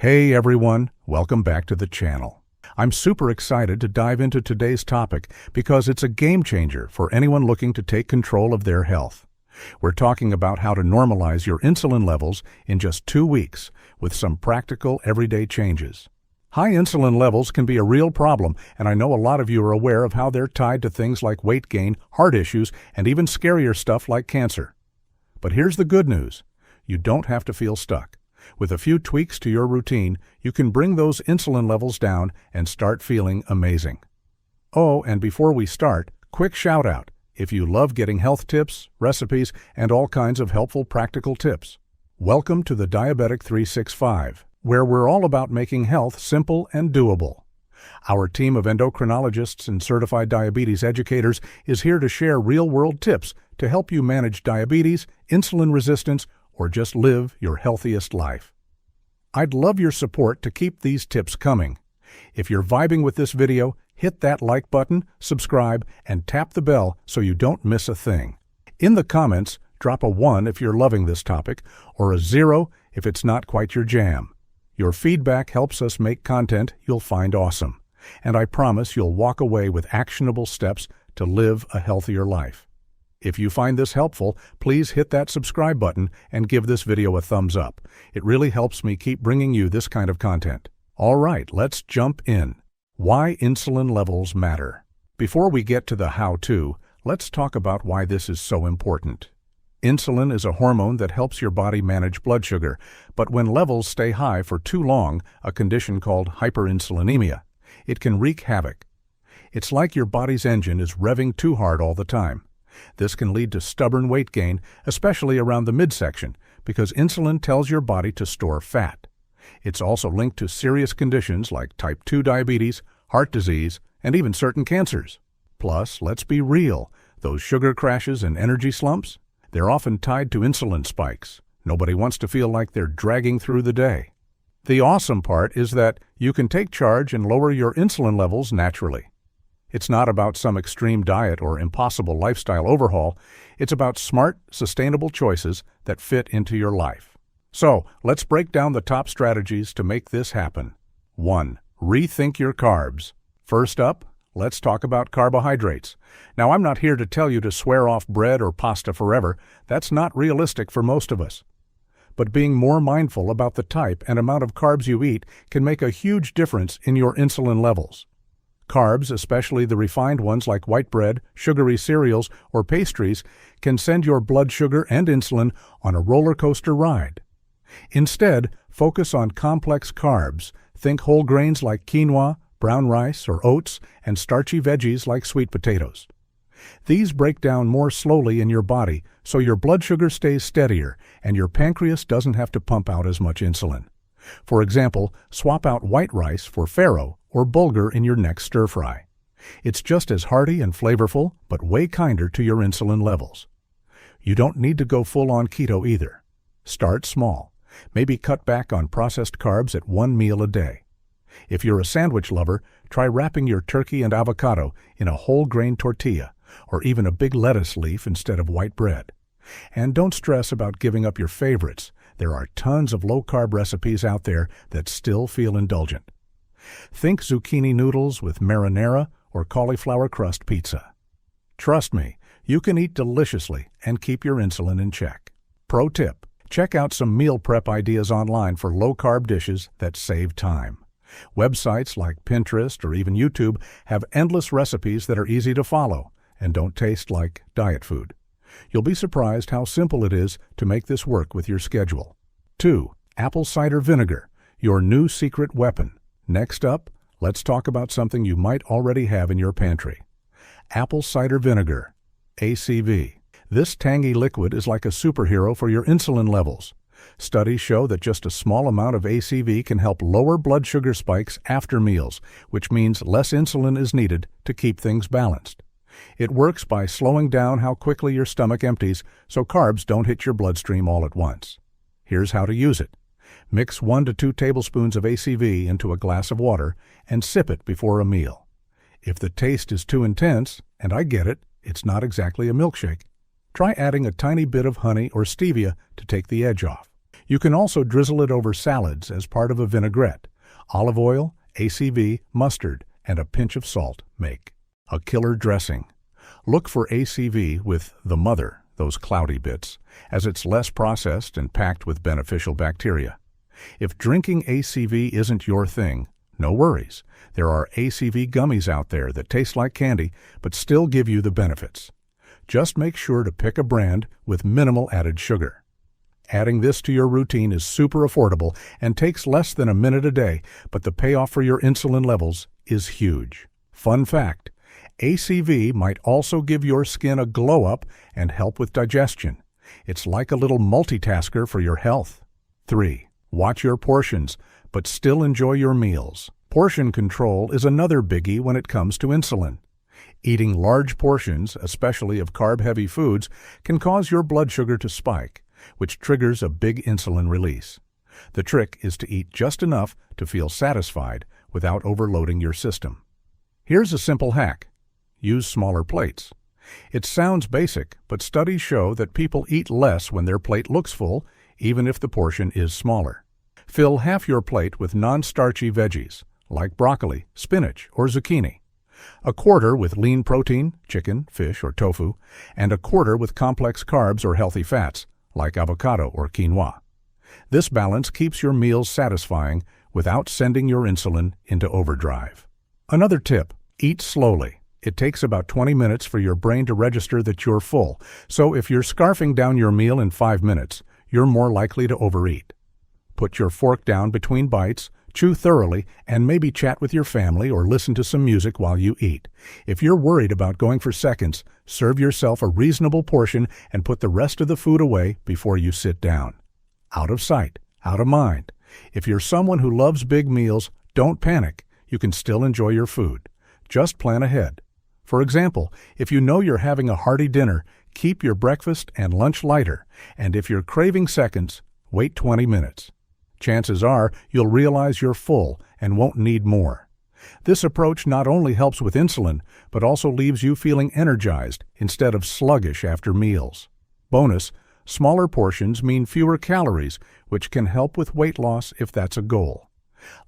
Hey everyone, welcome back to the channel. I'm super excited to dive into today's topic because it's a game changer for anyone looking to take control of their health. We're talking about how to normalize your insulin levels in just 2 weeks with some practical everyday changes. High insulin levels can be a real problem, and I know a lot of you are aware of how they're tied to things like weight gain, heart issues, and even scarier stuff like cancer. But here's the good news. You don't have to feel stuck. With a few tweaks to your routine, you can bring those insulin levels down and start feeling amazing. Oh, and before we start, quick shout out. If you love getting health tips, recipes, and all kinds of helpful practical tips, welcome to the Diabetic 365, where we're all about making health simple and doable. Our team of endocrinologists and certified diabetes educators is here to share real-world tips to help you manage diabetes, insulin resistance, or just live your healthiest life. I'd love your support to keep these tips coming. If you're vibing with this video, hit that like button, subscribe, and tap the bell so you don't miss a thing. In the comments, drop a 1 if you're loving this topic, or a 0 if it's not quite your jam. Your feedback helps us make content you'll find awesome, and I promise you'll walk away with actionable steps to live a healthier life. If you find this helpful, please hit that subscribe button and give this video a thumbs up. It really helps me keep bringing you this kind of content. All right, let's jump in. Why insulin levels matter. Before we get to the how-to, let's talk about why this is so important. Insulin is a hormone that helps your body manage blood sugar, but when levels stay high for too long, a condition called hyperinsulinemia, it can wreak havoc. It's like your body's engine is revving too hard all the time. This can lead to stubborn weight gain, especially around the midsection, because insulin tells your body to store fat. It's also linked to serious conditions like type 2 diabetes, heart disease, and even certain cancers. Plus, let's be real, those sugar crashes and energy slumps, they're often tied to insulin spikes. Nobody wants to feel like they're dragging through the day. The awesome part is that you can take charge and lower your insulin levels naturally. It's not about some extreme diet or impossible lifestyle overhaul. It's about smart, sustainable choices that fit into your life. So, let's break down the top strategies to make this happen. 1. Rethink your carbs. First up, let's talk about carbohydrates. Now, I'm not here to tell you to swear off bread or pasta forever. That's not realistic for most of us. But being more mindful about the type and amount of carbs you eat can make a huge difference in your insulin levels. Carbs, especially the refined ones like white bread, sugary cereals, or pastries, can send your blood sugar and insulin on a roller coaster ride. Instead, focus on complex carbs. Think whole grains like quinoa, brown rice, or oats, and starchy veggies like sweet potatoes. These break down more slowly in your body, so your blood sugar stays steadier and your pancreas doesn't have to pump out as much insulin. For example, swap out white rice for farro or bulgur in your next stir-fry. It's just as hearty and flavorful, but way kinder to your insulin levels. You don't need to go full-on keto either. Start small. Maybe cut back on processed carbs at 1 meal a day. If you're a sandwich lover, try wrapping your turkey and avocado in a whole grain tortilla, or even a big lettuce leaf instead of white bread. And don't stress about giving up your favorites. There are tons of low-carb recipes out there that still feel indulgent. Think zucchini noodles with marinara or cauliflower crust pizza. Trust me, you can eat deliciously and keep your insulin in check. Pro tip, check out some meal prep ideas online for low-carb dishes that save time. Websites like Pinterest or even YouTube have endless recipes that are easy to follow and don't taste like diet food. You'll be surprised how simple it is to make this work with your schedule. 2. Apple cider vinegar, your new secret weapon. Next up, let's talk about something you might already have in your pantry. Apple cider vinegar, ACV. This tangy liquid is like a superhero for your insulin levels. Studies show that just a small amount of ACV can help lower blood sugar spikes after meals, which means less insulin is needed to keep things balanced. It works by slowing down how quickly your stomach empties so carbs don't hit your bloodstream all at once. Here's how to use it. Mix 1 to 2 tablespoons of ACV into a glass of water and sip it before a meal. If the taste is too intense, and I get it, it's not exactly a milkshake, try adding a tiny bit of honey or stevia to take the edge off. You can also drizzle it over salads as part of a vinaigrette. Olive oil, ACV, mustard, and a pinch of salt make a killer dressing. Look for ACV with the mother, those cloudy bits, as it's less processed and packed with beneficial bacteria. If drinking ACV isn't your thing, no worries. There are ACV gummies out there that taste like candy but still give you the benefits. Just make sure to pick a brand with minimal added sugar. Adding this to your routine is super affordable and takes less than a minute a day, but the payoff for your insulin levels is huge. Fun fact, ACV might also give your skin a glow-up and help with digestion. It's like a little multitasker for your health. 3. Watch your portions, but still enjoy your meals. Portion control is another biggie when it comes to insulin. Eating large portions, especially of carb-heavy foods, can cause your blood sugar to spike, which triggers a big insulin release. The trick is to eat just enough to feel satisfied without overloading your system. Here's a simple hack. Use smaller plates. It sounds basic, but studies show that people eat less when their plate looks full, even if the portion is smaller. Fill half your plate with non-starchy veggies, like broccoli, spinach, or zucchini. A quarter with lean protein, chicken, fish, or tofu, and a quarter with complex carbs or healthy fats, like avocado or quinoa. This balance keeps your meals satisfying without sending your insulin into overdrive. Another tip, eat slowly. It takes about 20 minutes for your brain to register that you're full, so if you're scarfing down your meal in 5 minutes, you're more likely to overeat. Put your fork down between bites, chew thoroughly, and maybe chat with your family or listen to some music while you eat. If you're worried about going for seconds, serve yourself a reasonable portion and put the rest of the food away before you sit down. Out of sight, out of mind. If you're someone who loves big meals, don't panic. You can still enjoy your food. Just plan ahead. For example, if you know you're having a hearty dinner, keep your breakfast and lunch lighter, and if you're craving seconds, wait 20 minutes. Chances are you'll realize you're full and won't need more. This approach not only helps with insulin, but also leaves you feeling energized instead of sluggish after meals. Bonus, smaller portions mean fewer calories, which can help with weight loss if that's a goal.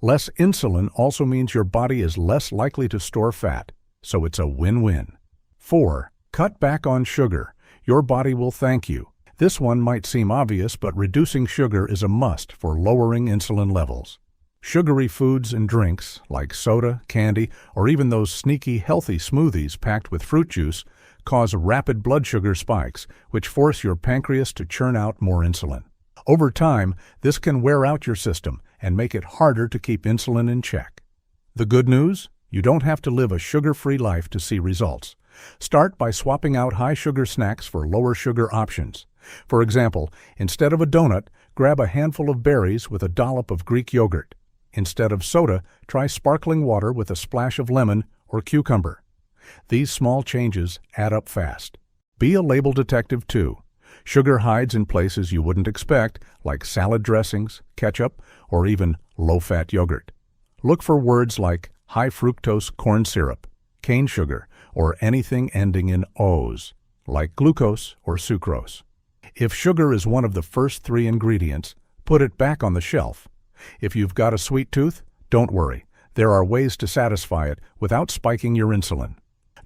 Less insulin also means your body is less likely to store fat, so it's a win-win. 4. Cut back on sugar. Your body will thank you. This one might seem obvious, but reducing sugar is a must for lowering insulin levels. Sugary foods and drinks, like soda, candy, or even those sneaky healthy smoothies packed with fruit juice, cause rapid blood sugar spikes, which force your pancreas to churn out more insulin. Over time, this can wear out your system and make it harder to keep insulin in check. The good news? You don't have to live a sugar-free life to see results. Start by swapping out high-sugar snacks for lower-sugar options. For example, instead of a donut, grab a handful of berries with a dollop of Greek yogurt. Instead of soda, try sparkling water with a splash of lemon or cucumber. These small changes add up fast. Be a label detective too. Sugar hides in places you wouldn't expect, like salad dressings, ketchup, or even low-fat yogurt. Look for words like high fructose corn syrup, cane sugar, or anything ending in O's, like glucose or sucrose. If sugar is one of the first 3 ingredients, put it back on the shelf. If you've got a sweet tooth, don't worry. There are ways to satisfy it without spiking your insulin.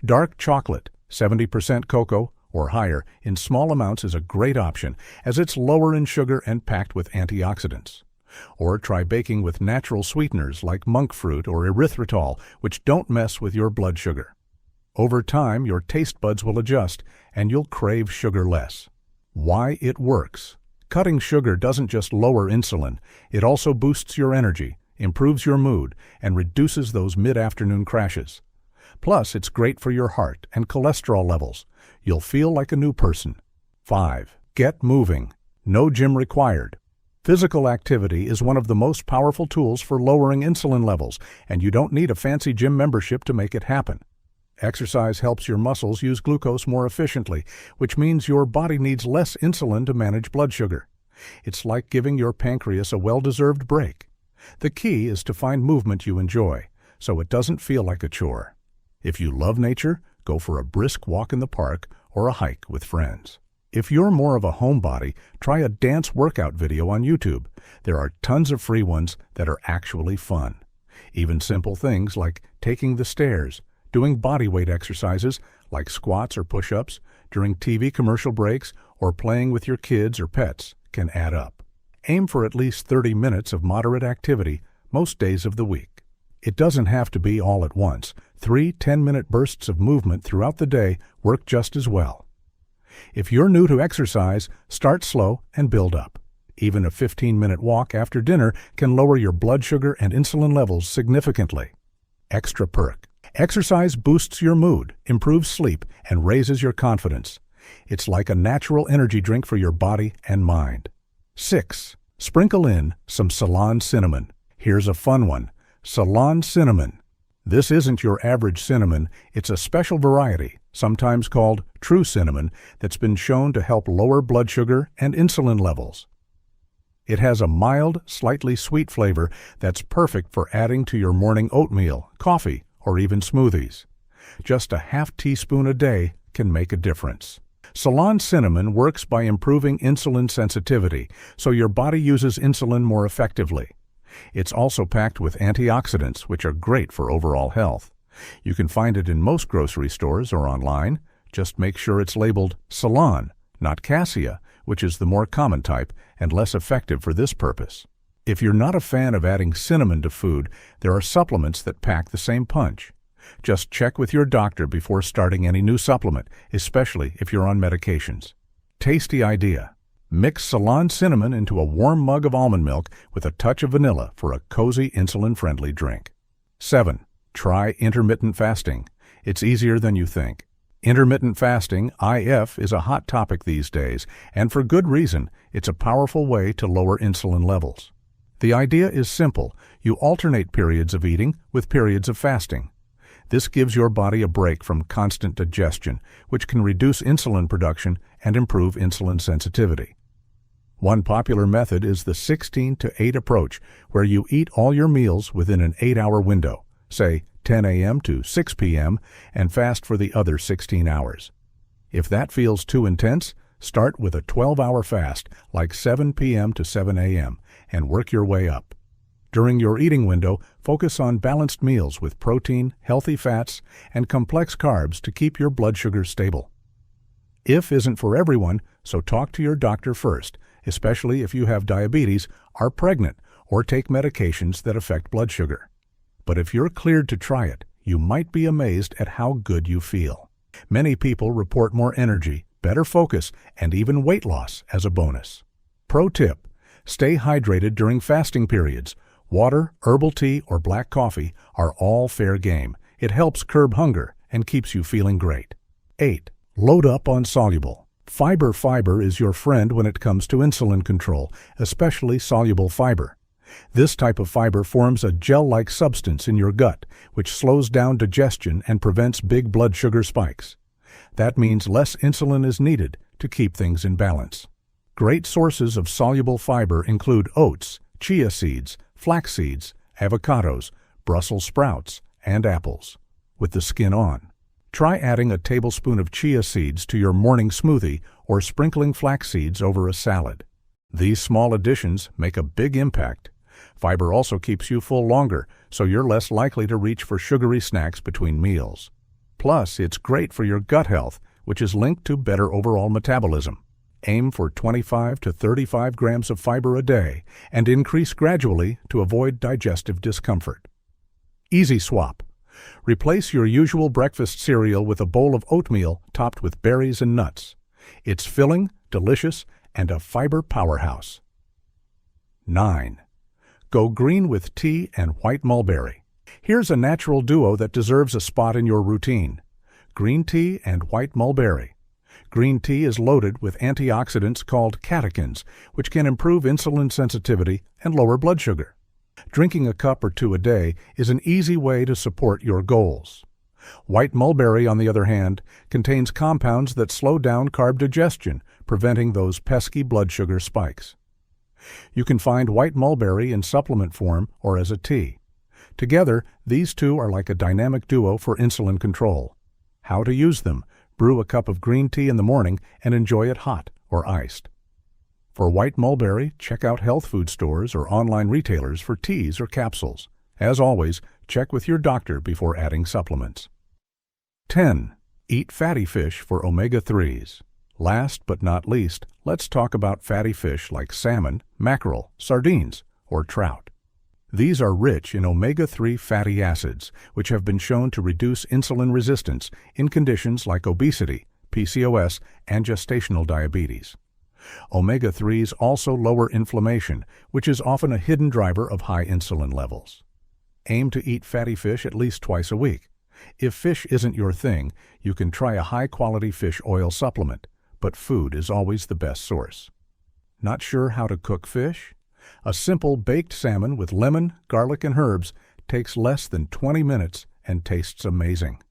Dark chocolate, 70% cocoa or higher, in small amounts is a great option, as it's lower in sugar and packed with antioxidants. Or try baking with natural sweeteners like monk fruit or erythritol, which don't mess with your blood sugar. Over time, your taste buds will adjust, and you'll crave sugar less. Why it works. Cutting sugar doesn't just lower insulin, it also boosts your energy, improves your mood, and reduces those mid-afternoon crashes. Plus, it's great for your heart and cholesterol levels. You'll feel like a new person. 5. Get moving. No gym required. Physical activity is one of the most powerful tools for lowering insulin levels, and you don't need a fancy gym membership to make it happen. Exercise helps your muscles use glucose more efficiently, which means your body needs less insulin to manage blood sugar. It's like giving your pancreas a well-deserved break. The key is to find movement you enjoy, so it doesn't feel like a chore. If you love nature, go for a brisk walk in the park or a hike with friends. If you're more of a homebody, try a dance workout video on YouTube. There are tons of free ones that are actually fun. Even simple things like taking the stairs, doing body weight exercises like squats or push-ups during TV commercial breaks, or playing with your kids or pets can add up. Aim for at least 30 minutes of moderate activity most days of the week. It doesn't have to be all at once. 3 10-minute bursts of movement throughout the day work just as well. If you're new to exercise, start slow and build up. Even a 15-minute walk after dinner can lower your blood sugar and insulin levels significantly. Extra perk. Exercise boosts your mood, improves sleep, and raises your confidence. It's like a natural energy drink for your body and mind. 6. Sprinkle in some Ceylon cinnamon. Here's a fun one. Ceylon cinnamon. This isn't your average cinnamon. It's a special variety, sometimes called true cinnamon, that's been shown to help lower blood sugar and insulin levels. It has a mild, slightly sweet flavor that's perfect for adding to your morning oatmeal, coffee, or even smoothies. Just a half teaspoon a day can make a difference. Ceylon cinnamon works by improving insulin sensitivity, so your body uses insulin more effectively. It's also packed with antioxidants, which are great for overall health. You can find it in most grocery stores or online. Just make sure it's labeled Ceylon, not Cassia, which is the more common type and less effective for this purpose. If you're not a fan of adding cinnamon to food, there are supplements that pack the same punch. Just check with your doctor before starting any new supplement, especially if you're on medications. Tasty idea. Mix Ceylon cinnamon into a warm mug of almond milk with a touch of vanilla for a cozy, insulin-friendly drink. 7. Try intermittent fasting. It's easier than you think. Intermittent fasting, IF, is a hot topic these days, and for good reason. It's a powerful way to lower insulin levels. The idea is simple. You alternate periods of eating with periods of fasting. This gives your body a break from constant digestion, which can reduce insulin production and improve insulin sensitivity. One popular method is the 16-to-8 approach, where you eat all your meals within an 8-hour window, say 10 a.m. to 6 p.m., and fast for the other 16 hours. If that feels too intense, start with a 12-hour fast, like 7 p.m. to 7 a.m., and work your way up. During your eating window, focus on balanced meals with protein, healthy fats, and complex carbs to keep your blood sugar stable. IF isn't for everyone, so talk to your doctor first, especially if you have diabetes, are pregnant, or take medications that affect blood sugar. But if you're cleared to try it, you might be amazed at how good you feel. Many people report more energy, better focus, and even weight loss as a bonus. Pro tip: stay hydrated during fasting periods. Water, herbal tea, or black coffee are all fair game. It helps curb hunger and keeps you feeling great. 8. Load up on soluble. Fiber is your friend when it comes to insulin control, especially soluble fiber. This type of fiber forms a gel-like substance in your gut, which slows down digestion and prevents big blood sugar spikes. That means less insulin is needed to keep things in balance. Great sources of soluble fiber include oats, chia seeds, flax seeds, avocados, Brussels sprouts, and apples. With the skin on. Try adding a tablespoon of chia seeds to your morning smoothie or sprinkling flax seeds over a salad. These small additions make a big impact. Fiber also keeps you full longer, so you're less likely to reach for sugary snacks between meals. Plus, it's great for your gut health, which is linked to better overall metabolism. Aim for 25 to 35 grams of fiber a day and increase gradually to avoid digestive discomfort. Easy swap. Replace your usual breakfast cereal with a bowl of oatmeal topped with berries and nuts. It's filling, delicious, and a fiber powerhouse. 9. Go green with tea and white mulberry. Here's a natural duo that deserves a spot in your routine. Green tea and white mulberry. Green tea is loaded with antioxidants called catechins, which can improve insulin sensitivity and lower blood sugar. Drinking a cup or two a day is an easy way to support your goals. White mulberry, on the other hand, contains compounds that slow down carb digestion, preventing those pesky blood sugar spikes. You can find white mulberry in supplement form or as a tea. Together, these two are like a dynamic duo for insulin control. How to use them? Brew a cup of green tea in the morning and enjoy it hot or iced. For white mulberry, check out health food stores or online retailers for teas or capsules. As always, check with your doctor before adding supplements. 10. Eat fatty fish for omega-3s. Last but not least, let's talk about fatty fish like salmon, mackerel, sardines, or trout. These are rich in omega-3 fatty acids, which have been shown to reduce insulin resistance in conditions like obesity, PCOS, and gestational diabetes. Omega-3s also lower inflammation, which is often a hidden driver of high insulin levels. Aim to eat fatty fish at least twice a week. If fish isn't your thing, you can try a high-quality fish oil supplement, but food is always the best source. Not sure how to cook fish? A simple baked salmon with lemon, garlic, and herbs takes less than 20 minutes and tastes amazing.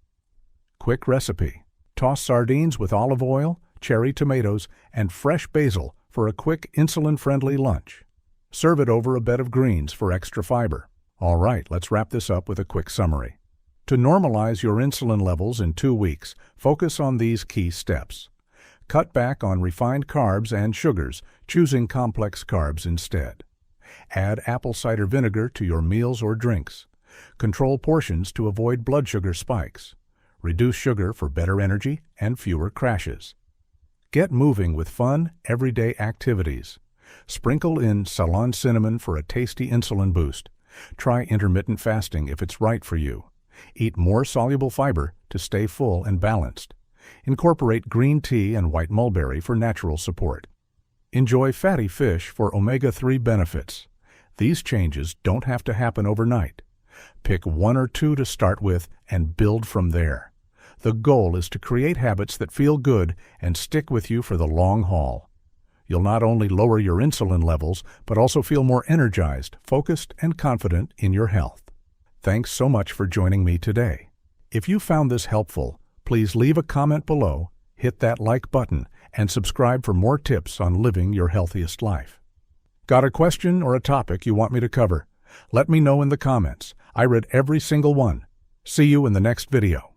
Quick recipe. Toss sardines with olive oil, cherry tomatoes, and fresh basil for a quick insulin-friendly lunch. Serve it over a bed of greens for extra fiber. All right, let's wrap this up with a quick summary. To normalize your insulin levels in 2 weeks, focus on these key steps. Cut back on refined carbs and sugars, choosing complex carbs instead. Add apple cider vinegar to your meals or drinks. Control portions to avoid blood sugar spikes. Reduce sugar for better energy and fewer crashes. Get moving with fun, everyday activities. Sprinkle in Ceylon cinnamon for a tasty insulin boost. Try intermittent fasting if it's right for you. Eat more soluble fiber to stay full and balanced. Incorporate green tea and white mulberry for natural support. Enjoy fatty fish for omega-3 benefits. These changes don't have to happen overnight. Pick 1 or 2 to start with and build from there. The goal is to create habits that feel good and stick with you for the long haul. You'll not only lower your insulin levels, but also feel more energized, focused, and confident in your health. Thanks so much for joining me today. If you found this helpful, please leave a comment below, hit that like button, and subscribe for more tips on living your healthiest life. Got a question or a topic you want me to cover? Let me know in the comments. I read every single one. See you in the next video.